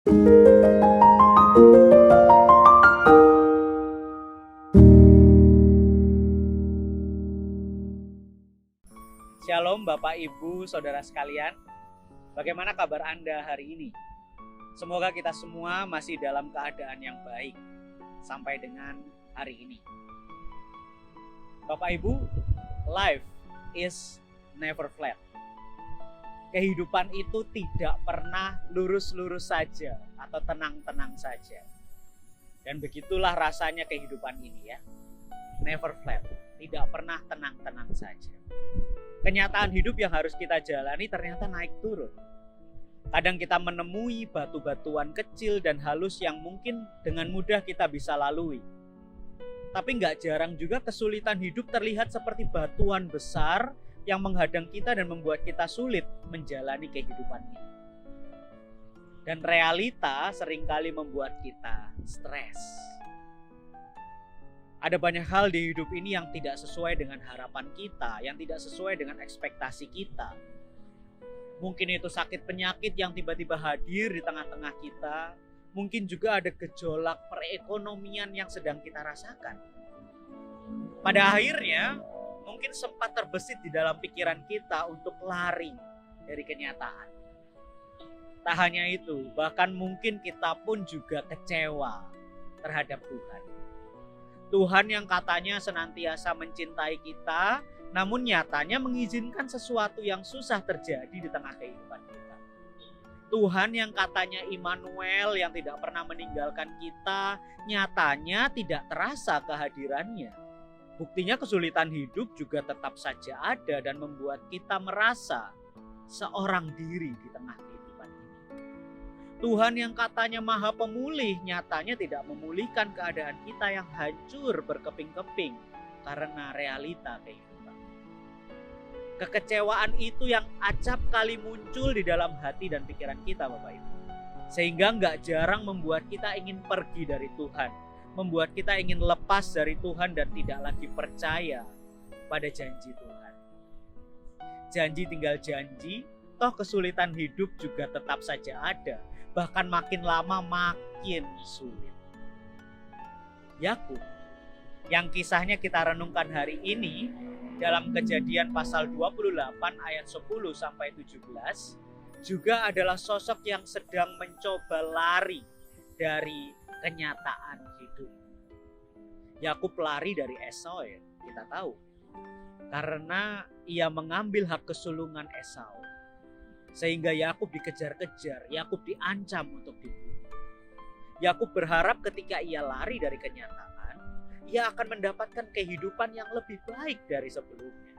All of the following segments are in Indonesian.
Shalom Bapak Ibu Saudara sekalian. Bagaimana kabar Anda hari ini? Semoga kita semua masih dalam keadaan yang baik sampai dengan hari ini. Bapak Ibu, life is never flat. Kehidupan itu tidak pernah lurus-lurus saja atau tenang-tenang saja. Dan begitulah rasanya kehidupan ini ya. Never flat, tidak pernah tenang-tenang saja. Kenyataan hidup yang harus kita jalani ternyata naik turun. Kadang kita menemui batu-batuan kecil dan halus yang mungkin dengan mudah kita bisa lalui. Tapi nggak jarang juga kesulitan hidup terlihat seperti batuan besar yang menghadang kita dan membuat kita sulit menjalani kehidupan ini. Dan realita seringkali membuat kita stres. Ada banyak hal di hidup ini yang tidak sesuai dengan harapan kita, yang tidak sesuai dengan ekspektasi kita. Mungkin itu sakit penyakit yang tiba-tiba hadir di tengah-tengah kita. Mungkin juga ada gejolak perekonomian yang sedang kita rasakan. Pada akhirnya, mungkin sempat terbesit di dalam pikiran kita untuk lari dari kenyataan. Tak hanya itu, bahkan mungkin kita pun juga kecewa terhadap Tuhan. Tuhan yang katanya senantiasa mencintai kita, namun nyatanya mengizinkan sesuatu yang susah terjadi di tengah kehidupan kita. Tuhan yang katanya Immanuel yang tidak pernah meninggalkan kita, nyatanya tidak terasa kehadirannya. Buktinya kesulitan hidup juga tetap saja ada dan membuat kita merasa seorang diri di tengah kehidupan ini. Tuhan yang katanya Maha Pemulih, nyatanya tidak memulihkan keadaan kita yang hancur berkeping-keping karena realita kehidupan. Kekecewaan itu yang acap kali muncul di dalam hati dan pikiran kita, Bapak Ibu. Sehingga nggak jarang membuat kita ingin pergi dari Tuhan. Membuat kita ingin lepas dari Tuhan dan tidak lagi percaya pada janji Tuhan. Janji tinggal janji, toh kesulitan hidup juga tetap saja ada. Bahkan makin lama makin sulit. Yakub, yang kisahnya kita renungkan hari ini, dalam Kejadian pasal 28 ayat 10 sampai 17 juga adalah sosok yang sedang mencoba lari dari kenyataan hidup. Yakub lari dari Esau, ya, kita tahu. Karena ia mengambil hak kesulungan Esau. Sehingga Yakub dikejar-kejar, Yakub diancam untuk dibunuh. Yakub berharap ketika ia lari dari kenyataan, ia akan mendapatkan kehidupan yang lebih baik dari sebelumnya.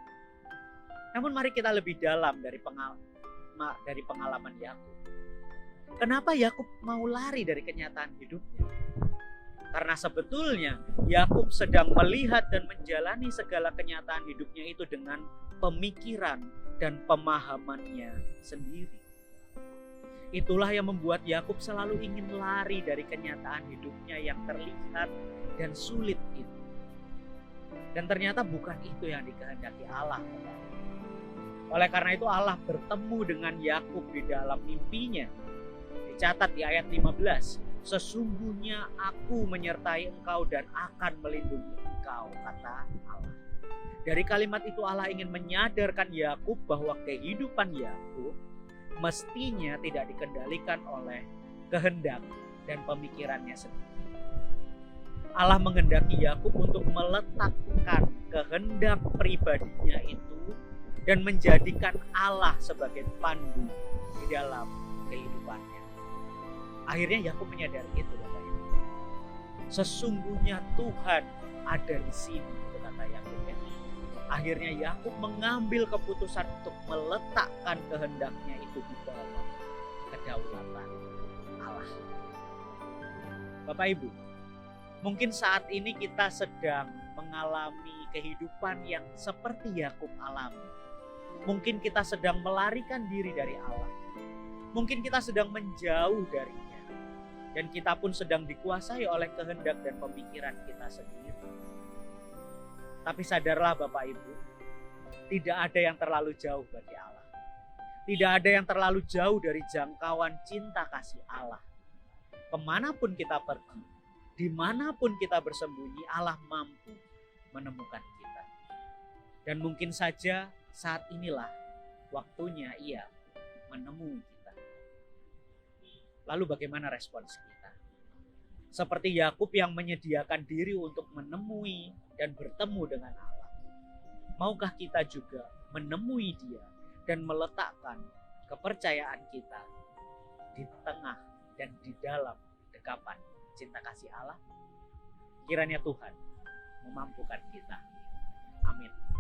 Namun mari kita lebih dalam dari pengalaman Yakub. Kenapa Yakub mau lari dari kenyataan hidupnya? Karena sebetulnya Yakub sedang melihat dan menjalani segala kenyataan hidupnya itu dengan pemikiran dan pemahamannya sendiri. Itulah yang membuat Yakub selalu ingin lari dari kenyataan hidupnya yang terlihat dan sulit itu. Dan ternyata bukan itu yang dikehendaki Allah. Oleh karena itu Allah bertemu dengan Yakub di dalam mimpinya. Dicatat di ayat 15. Sesungguhnya aku menyertai engkau dan akan melindungi engkau, kata Allah. Dari kalimat itu Allah ingin menyadarkan Yakub bahwa kehidupan Yakub mestinya tidak dikendalikan oleh kehendak dan pemikirannya sendiri. Allah menghendaki Yakub untuk meletakkan kehendak pribadinya itu dan menjadikan Allah sebagai pandu di dalam kehidupannya. Akhirnya Yakub menyadari itu, Bapak Ibu. Sesungguhnya Tuhan ada di sini, kata Yakub. Akhirnya Yakub mengambil keputusan untuk meletakkan kehendaknya itu di bawah kedaulatan Allah. Bapak Ibu, mungkin saat ini kita sedang mengalami kehidupan yang seperti Yakub alami. Mungkin kita sedang melarikan diri dari Allah. Mungkin kita sedang menjauh darinya. Dan kita pun sedang dikuasai oleh kehendak dan pemikiran kita sendiri. Tapi sadarlah Bapak Ibu, tidak ada yang terlalu jauh bagi Allah. Tidak ada yang terlalu jauh dari jangkauan cinta kasih Allah. Kemanapun kita pergi, dimanapun kita bersembunyi, Allah mampu menemukan kita. Dan mungkin saja saat inilah waktunya Ia menemui kita. Lalu bagaimana respons kita? Seperti Yakub yang menyediakan diri untuk menemui dan bertemu dengan Allah. Maukah kita juga menemui Dia dan meletakkan kepercayaan kita di tengah dan di dalam dekapan cinta kasih Allah? Kiranya Tuhan memampukan kita. Amin.